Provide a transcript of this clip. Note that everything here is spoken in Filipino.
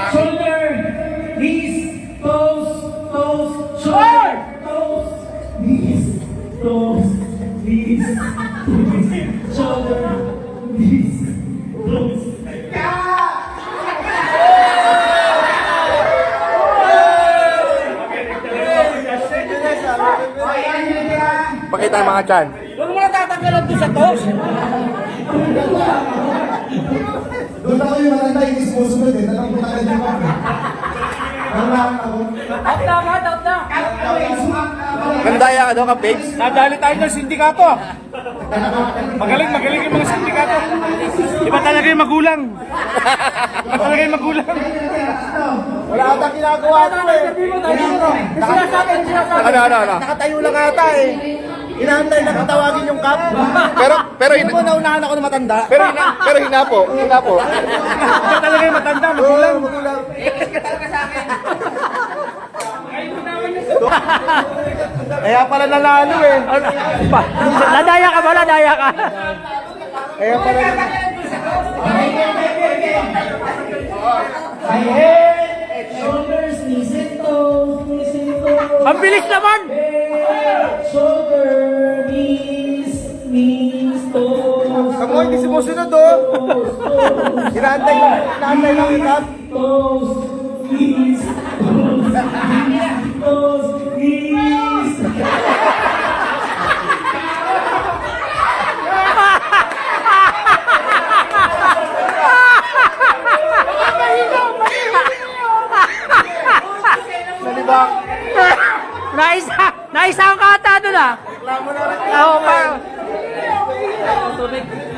shoulder, knees, toes, toes, shoulder, toes, knees, toes, knees, shoulder, knees, toes. Pakita ang mga chan. Huwag mo na tatanggalan doon sa toes. Doon ako yung matanda, hindi sumusunod eh. Talagang putakan yung mga. Wala ako. Out na. Nandaya ka daw ka, Pags? Nadali tayo ng sindikato. Magaling yung mga sindikato. Iba talaga yung magulang. Wala atang ginagawa ito eh. Ano? Nakatayo lang ata eh. Inaantay na katawagin yung cup. Pero Hindi mo naunahan ako na matanda. pero hina po. Iba talaga yung matanda, magulang. Magulang. Kaya pala nanalo eh. Ladaya ka ba? Kaya pala My head, shoulders, knees and toes, knees and toes. Ang bilis naman! Head, shoulder, knees, toes. Kamu hindi sumusunod oh. Inaantay lang yung cup. Toes, knees, toes, knees. Salibang. Naisa ang kata doon ah. Reklamo na rin. Oo, parang.